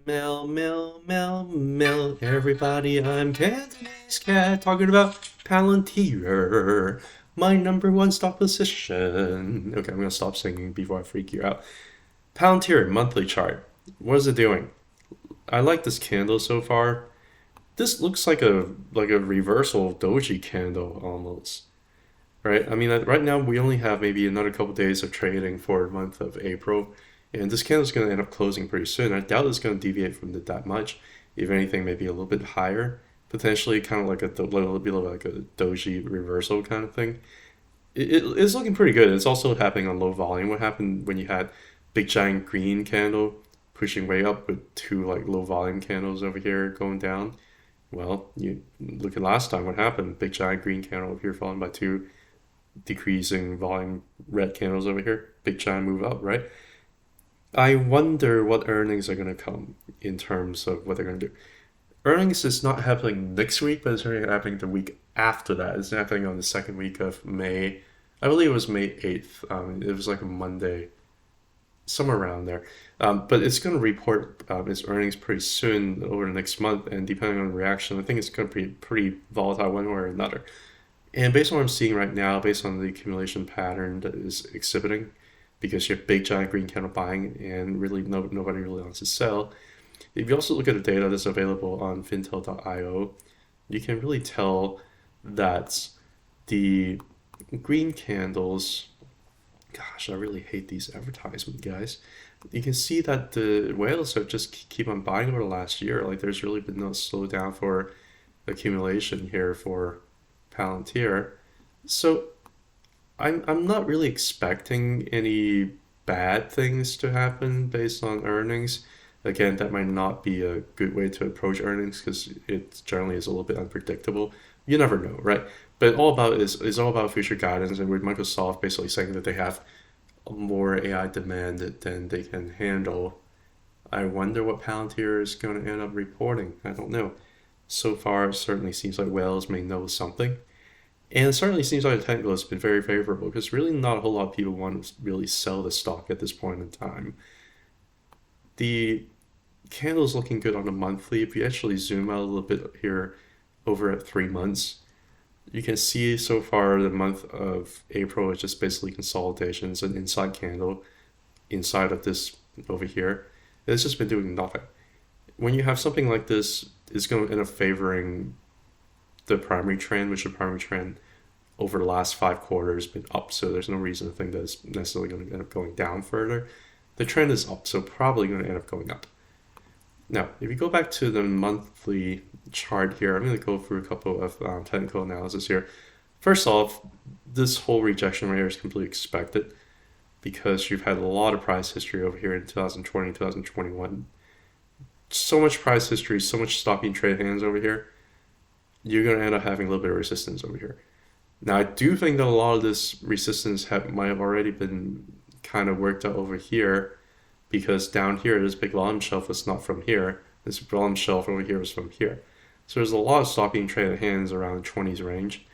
Mel, everybody, I'm Cantonese Cat talking about Palantir, my number one stock position. Okay, I'm gonna stop singing before I freak you out. Palantir monthly chart. What is it doing? I like this candle so far. This looks like a reversal of Doji candle almost, right? I mean, right now we only have maybe another couple days of trading for the month of April, and this candle is going to end up closing pretty soon. I doubt it's going to deviate from that much. If anything, maybe a little bit higher, potentially kind of like a little bit like a doji reversal kind of thing. It's looking pretty good. It's also happening on low volume. What happened when you had big giant green candle pushing way up with two like low volume candles over here going down? Well, you look at last time what happened. Big giant green candle over here followed by two decreasing volume red candles over here. Big giant move up, right? I wonder what earnings are going to come in terms of what they're going to do. Earnings is not happening next week, but it's happening the week after that. It's happening on the second week of May. I believe it was May 8th. It was like a Monday, somewhere around there. But it's going to report its earnings pretty soon over the next month, and depending on the reaction, I think it's going to be pretty volatile one way or another. And based on what I'm seeing right now, based on the accumulation pattern that is exhibiting, because you have big giant green candle buying and really nobody really wants to sell. If you also look at the data that's available on fintel.io, you can really tell that the green candles, gosh, I really hate these advertisement guys. You can see that the whales have just keep on buying over the last year. Like there's really been no slowdown for accumulation here for Palantir. So I'm not really expecting any bad things to happen based on earnings. Again, that might not be a good way to approach earnings because it generally is a little bit unpredictable. You never know, right? But all about is all about future guidance, and with Microsoft basically saying that they have more AI demand than they can handle. I wonder what Palantir is going to end up reporting. I don't know. So far, it certainly seems like whales may know something. And it certainly seems like the technical has been very favorable because really not a whole lot of people want to really sell the stock at this point in time. The candle is looking good on a monthly. If you actually zoom out a little bit here over at 3 months, you can see so far the month of April is just basically consolidations, an inside candle inside of this over here. It's just been doing nothing. When you have something like this, it's going to end up favoring the primary trend, which the primary trend over the last 5 quarters has been up, so there's no reason to think that it's necessarily going to end up going down further. The trend is up, so probably going to end up going up. Now, if you go back to the monthly chart here, I'm going to go through a couple of technical analysis here. First off, this whole rejection rate is completely expected because you've had a lot of price history over here in 2020, 2021. So much price history, so much stopping trade hands over here. You're going to end up having a little bit of resistance over here. Now, I do think that a lot of this resistance might have already been kind of worked out over here because down here, this big volume shelf was not from here. This volume shelf over here was from here. So there's a lot of stopping traded hands around the 20s range.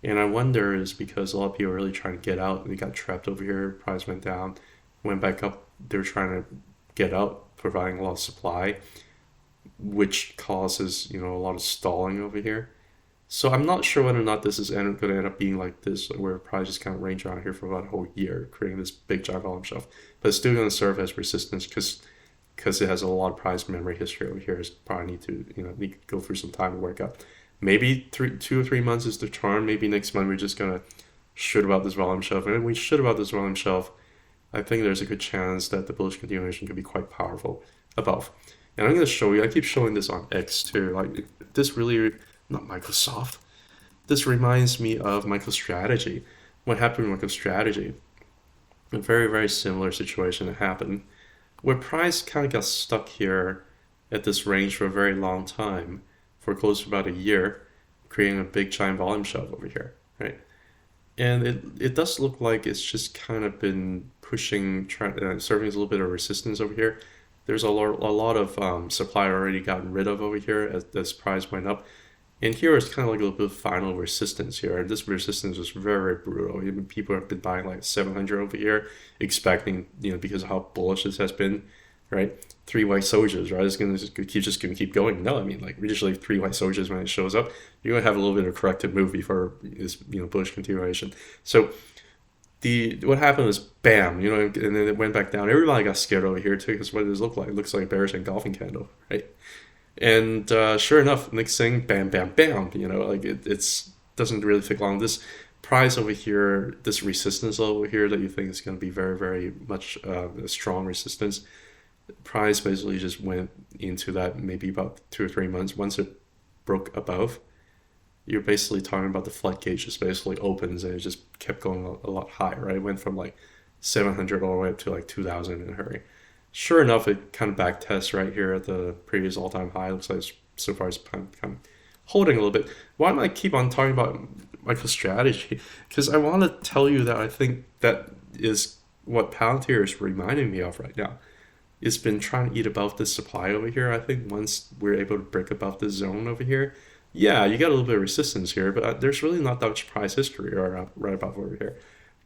And I wonder is because a lot of people are really trying to get out. They got trapped over here, price went down, went back up. They're trying to get out, providing a lot of supply, which causes, a lot of stalling over here. So I'm not sure whether or not this is going to end up being like this, where probably just kind of range around here for about a whole year, creating this big giant volume shelf. But it's still going to serve as resistance because it has a lot of price memory history over here. It's probably need to go through some time to work out. Maybe 2 or 3 months is the charm. Maybe next month we're just going to shoot about this volume shelf. And if we shoot about this volume shelf, I think there's a good chance that the bullish continuation could be quite powerful above. And I'm going to show you, I keep showing this on X too. Like this really, not Microsoft. This reminds me of MicroStrategy. What happened with MicroStrategy? A very, very similar situation that happened where price kind of got stuck here at this range for a very long time, for close to about a year, creating a big giant volume shelf over here, right? And it does look like it's just kind of been pushing, serving as a little bit of resistance over here. There's a lot of supply already gotten rid of over here as price went up. And here is kind of like a little bit of final resistance here. And this resistance is very, very brutal. Even people have been buying like 700 over here, expecting, because of how bullish this has been, right? Three white soldiers, right? It's gonna just gonna keep going. No, I mean, like usually three white soldiers when it shows up, you're gonna have a little bit of a corrective move before this bullish continuation. So the what happened was bam, and then it went back down. Everybody got scared over here too, because what does it look like? It looks like a bearish engulfing candle, right? And sure enough, next thing, bam, bam, bam. Like it's doesn't really take long. This price over here, this resistance level over here that you think is going to be very, very much a strong resistance, price basically just went into that maybe about 2 or 3 months. Once it broke above, you're basically talking about the floodgate just basically opens and it just kept going a lot higher, right? It went from like 700 all the way up to like 2,000 in a hurry. Sure enough, it kind of back tests right here at the previous all-time high. Looks like so far it's kind of holding a little bit. Why do I keep on talking about MicroStrategy? Because I want to tell you that I think that is what Palantir is reminding me of right now. It's been trying to eat above this supply over here. I think once we're able to break above this zone over here, yeah, you got a little bit of resistance here, but there's really not that much price history right above over here.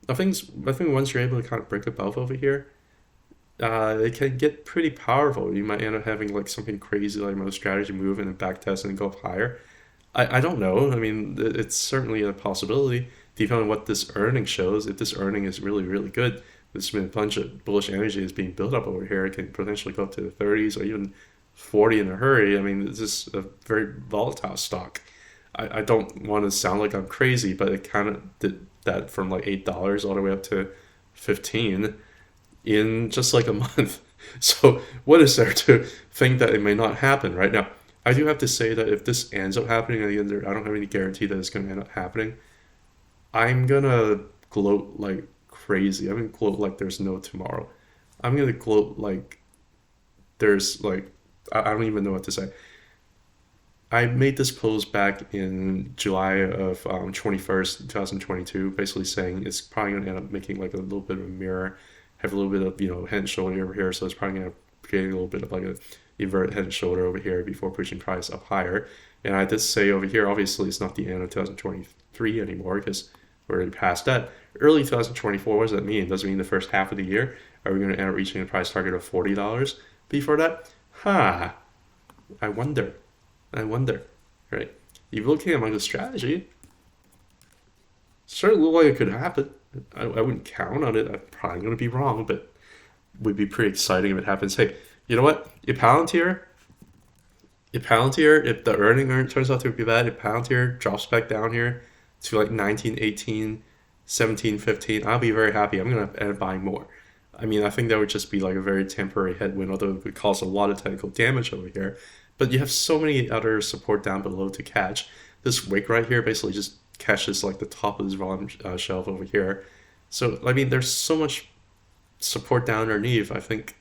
I think once you're able to kind of break above over here, it can get pretty powerful. You might end up having like something crazy like a strategy move and then back test and go up higher. I don't know. I mean, it's certainly a possibility depending on what this earning shows. If this earning is really, really good, there's been a bunch of bullish energy is being built up over here. It can potentially go up to the 30s or even 40 in a hurry. I mean, this is a very volatile stock. I don't want to sound like I'm crazy, but it kind of did that from like $8 all the way up to 15 in just like a month. So what is there to think that it may not happen right now? I do have to say that if this ends up happening, I don't have any guarantee that it's going to end up happening. I'm going to gloat like crazy. I'm going to gloat like there's no tomorrow. I'm going to gloat like there's like, I don't even know what to say. I made this post back in July of 21st, 2022, basically saying it's probably going to end up making like a little bit of a mirror, have a little bit of, head and shoulder over here. So it's probably going to create a little bit of like a invert head and shoulder over here before pushing price up higher. And I did say over here, obviously it's not the end of 2023 anymore because we're already past that. Early 2024, what does that mean? Does it mean the first half of the year? Are we going to end up reaching a price target of $40 before that? I wonder, right? If you're looking at MicroStrategy, certainly look like it could happen. I wouldn't count on it. I'm probably going to be wrong, but it would be pretty exciting if it happens. Hey, you know what? If Palantir, if the earning turns out to be bad, if Palantir drops back down here to like 19, 18, 17, 15, I'll be very happy. I'm going to end up buying more. I mean, I think that would just be like a very temporary headwind, although it would cause a lot of technical damage over here. But you have so many other support down below to catch. This wick right here basically just catches like the top of this volume shelf over here. So, I mean, there's so much support down underneath. I think,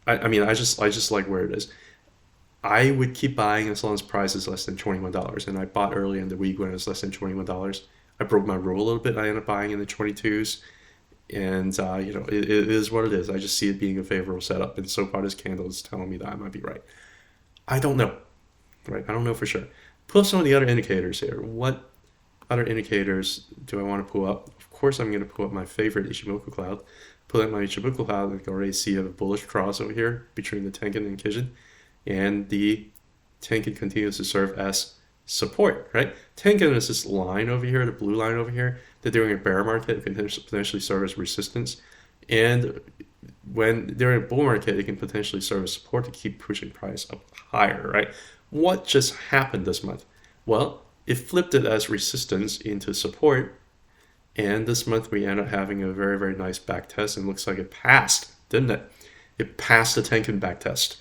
I just like where it is. I would keep buying as long as price is less than $21. And I bought early in the week when it was less than $21. I broke my rule a little bit. I ended up buying in the 22s. And, it is what it is. I just see it being a favorable setup. And so far, this candle is telling me that I might be right. I don't know, right? I don't know for sure. Pull up some of the other indicators here. What other indicators do I want to pull up? Of course, I'm going to pull up my favorite Ichimoku cloud. Pull up my Ichimoku cloud. I can already see a bullish cross over here between the Tenkan and Kijun. And the Tenkan continues to serve as support, right? Tenkan is this line over here, the blue line over here. They're doing a bear market. It can potentially serve as resistance. And when they're in a bull market, it can potentially serve as support to keep pushing price up higher, right? What just happened this month? Well, it flipped it as resistance into support. And this month we end up having a very, very nice back test. And it looks like it passed, didn't it? It passed the Tenkan back test.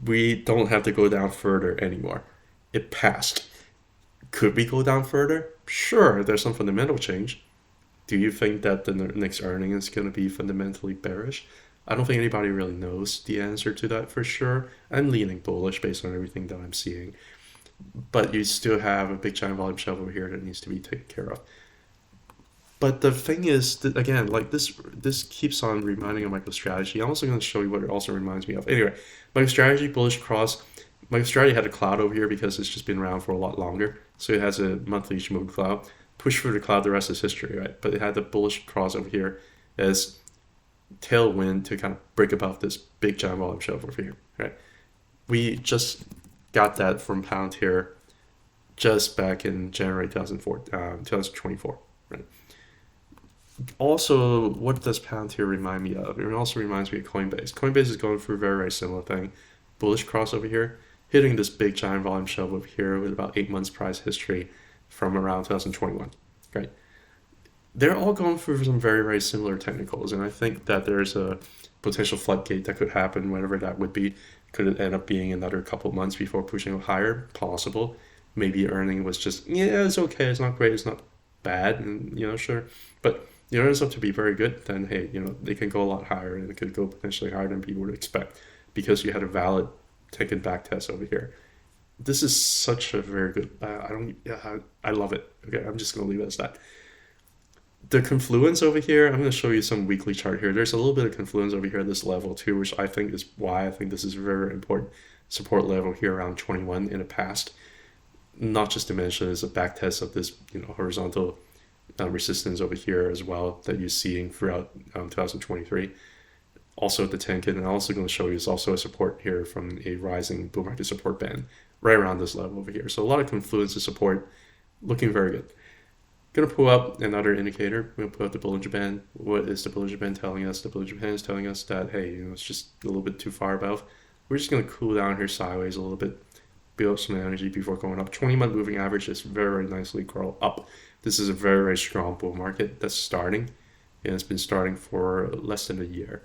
We don't have to go down further anymore. It passed. Could we go down further? Sure, there's some fundamental change. Do you think that the next earning is going to be fundamentally bearish? I don't think anybody really knows the answer to that for sure. I'm leaning bullish based on everything that I'm seeing. But you still have a big giant volume shelf over here that needs to be taken care of. But the thing is that, again, like this keeps on reminding of MicroStrategy. I'm also going to show you what it also reminds me of. Anyway, MicroStrategy, bullish cross. MicroStrategy had a cloud over here because it's just been around for a lot longer. So it has a monthly Ichimoku cloud. Push through the cloud, the rest is history, right? But it had the bullish cross over here as tailwind to kind of break above this big giant volume shelf over here, right? We just got that from Palantir just back in January 2024, right? Also, what does Palantir remind me of? It also reminds me of Coinbase. Coinbase is going through a very, very similar thing. Bullish cross over here, hitting this big giant volume shelf over here with about 8 months price history from around 2021, right? They're all going through some very, very similar technicals, and I think that there's a potential floodgate that could happen, whenever that would be. Could it end up being another couple months before pushing up higher? Possible. Maybe earning was just, yeah, it's okay, it's not great, it's not bad, and sure. But the earnings up to be very good, then hey, they can go a lot higher, and it could go potentially higher than people would expect because you had a valid taken back test over here. This is such a very good. I don't. I love it. Okay, I'm just gonna leave it as that. The confluence over here, I'm going to show you some weekly chart here. There's a little bit of confluence over here at this level too, which I think is why I think this is a very, very important support level here around 21 in the past. Not just to mention is a back test of this horizontal resistance over here as well that you're seeing throughout 2023. Also the Tenkan, and I'm also going to show you is also a support here from a rising bull market support band right around this level over here. So a lot of confluence of support, looking very good. Going to pull up another indicator. We're going to pull up the Bollinger Band. What is the Bollinger Band telling us? The Bollinger Band is telling us that, hey, it's just a little bit too far above. We're just going to cool down here sideways a little bit, build up some energy before going up. 20-month moving average is very, very nicely curled up. This is a very, very strong bull market that's starting, and it's been starting for less than a year.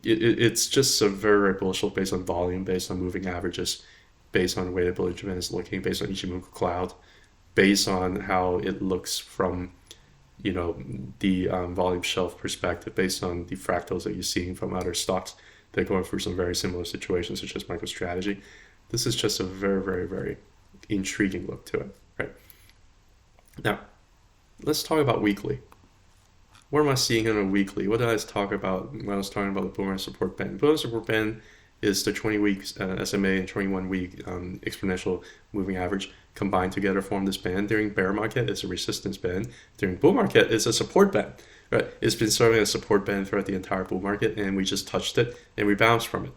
It's just a very, very bullish look based on volume, based on moving averages, based on the way the Bollinger Band is looking, based on Ichimoku Cloud, based on how it looks from the volume shelf perspective, based on the fractals that you're seeing from other stocks that are going through some very similar situations, such as MicroStrategy. This is just a very, very, very intriguing look to it, right? Now, let's talk about weekly. What am I seeing in a weekly? What did I talk about when I was talking about the bull market support band? The bull market support band is the 20-week SMA and 21-week exponential moving average combined together form this band. During bear market, it's a resistance band. During bull market, it's a support band. Right? It's been serving as a support band throughout the entire bull market, and we just touched it and we bounced from it.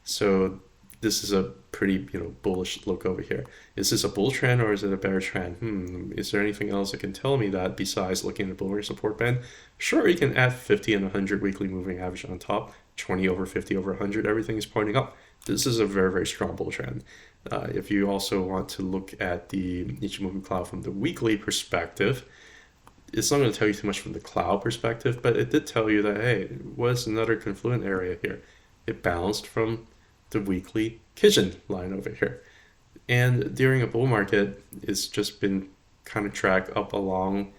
So this is a pretty bullish look over here. Is this a bull trend or is it a bear trend? Is there anything else that can tell me that besides looking at the bull market support band? Sure, you can add 50 and 100 weekly moving average on top. 20 over 50 over 100, everything is pointing up. This is a very, very strong bull trend. If you also want to look at the Ichimoku Cloud from the weekly perspective, it's not going to tell you too much from the cloud perspective, but it did tell you that, hey, it was another confluent area here. It bounced from the weekly Kijun line over here. And during a bull market, it's just been kind of tracked up along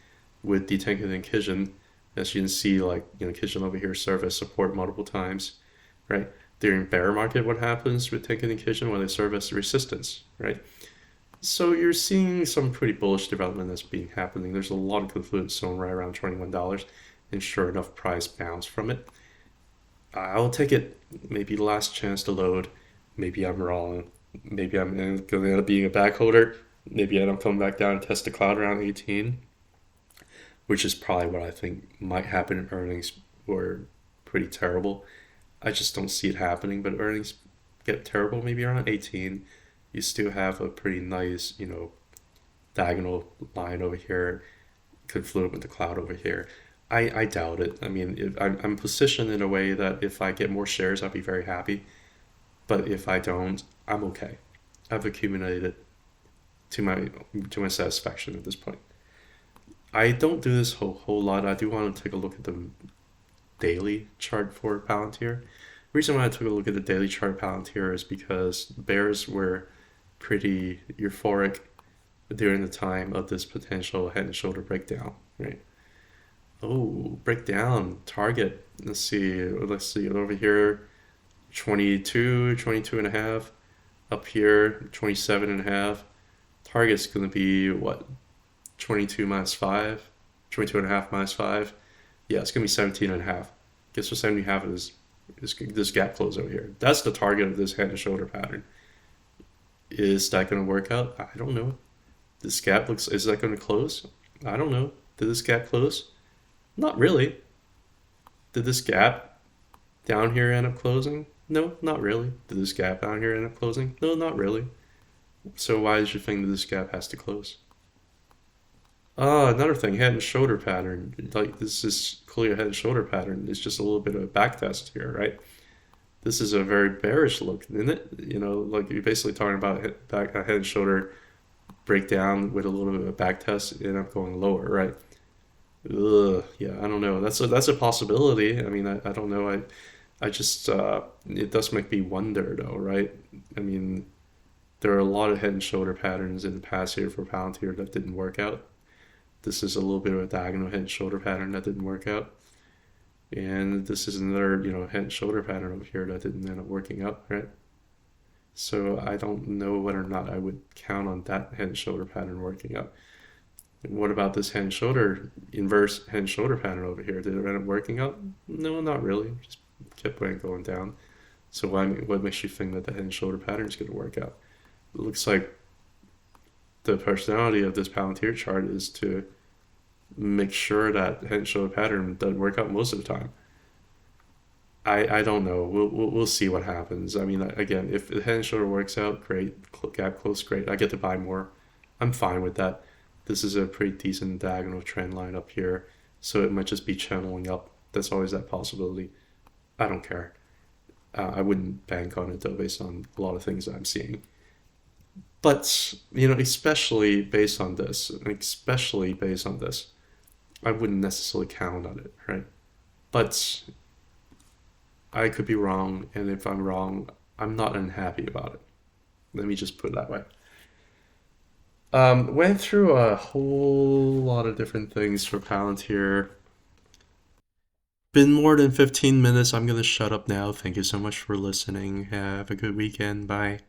with the Tenkan and Kijun. As you can see, Kijun over here serve as support multiple times, right? During bear market, what happens with Tenkan and Kijun? Well, they serve as resistance, right? So you're seeing some pretty bullish development that's being happening. There's a lot of confluence zone right around $21, and sure enough, price bounce from it. I'll take it. Maybe last chance to load. Maybe I'm wrong. Maybe I'm going to end up being a back holder. Maybe I end up coming back down and test the cloud around 18. Which is probably what I think might happen if earnings were pretty terrible. I just don't see it happening, but earnings get terrible maybe around 18. You still have a pretty nice, diagonal line over here, confluent with the cloud over here. I doubt it. I mean, if I'm positioned in a way that if I get more shares, I'll be very happy. But if I don't, I'm okay. I've accumulated to my satisfaction at this point. I don't do this whole lot. I do want to take a look at the daily chart for Palantir. The reason why I took a look at the daily chart of Palantir is because bears were pretty euphoric during the time of this potential head and shoulder breakdown, right? Oh, breakdown, target. Let's see over here, 22 and a half. Up here, 27 and a half. Target's going to be what? 22 minus 5, 22 and a half minus 5. Yeah, it's going to be 17 and a half. Guess what 17 and a half is this gap close over here. That's the target of this head and shoulder pattern. Is that going to work out? I don't know. This gap is that going to close? I don't know. Did this gap close? Not really. Did this gap down here end up closing? No, not really. Did this gap down here end up closing? No, not really. So why is you think that this gap has to close? Another thing, head and shoulder pattern. Like this is clearly a head and shoulder pattern. It's just a little bit of a back test here, right? This is a very bearish look, isn't it? Like you're basically talking about a head and shoulder breakdown with a little bit of a back test, end up going lower, right? Ugh, yeah, I don't know. That's a possibility. I mean, I don't know. I just it does make me wonder though, right? I mean, there are a lot of head and shoulder patterns in the past here for Palantir that didn't work out. This is a little bit of a diagonal head and shoulder pattern that didn't work out. And this is another, head and shoulder pattern over here that didn't end up working out, right? So I don't know whether or not I would count on that head and shoulder pattern working out. And what about this head and shoulder, inverse head and shoulder pattern over here? Did it end up working out? No, not really. Just kept going down. So what makes you think that the head and shoulder pattern is going to work out? It looks like the personality of this Palantir chart is to make sure that head and shoulder pattern doesn't work out most of the time. I don't know. We'll see what happens. I mean, again, if the head and shoulder works out, great. Gap close, great. I get to buy more. I'm fine with that. This is a pretty decent diagonal trend line up here, so it might just be channeling up. That's always that possibility. I don't care. I wouldn't bank on it though, based on a lot of things that I'm seeing. But especially based on this, I wouldn't necessarily count on it, right? But I could be wrong, and if I'm wrong, I'm not unhappy about it. Let me just put it that way. Went through a whole lot of different things for Palantir. Been more than 15 minutes. I'm gonna shut up now. Thank you so much for listening. Have a good weekend. Bye.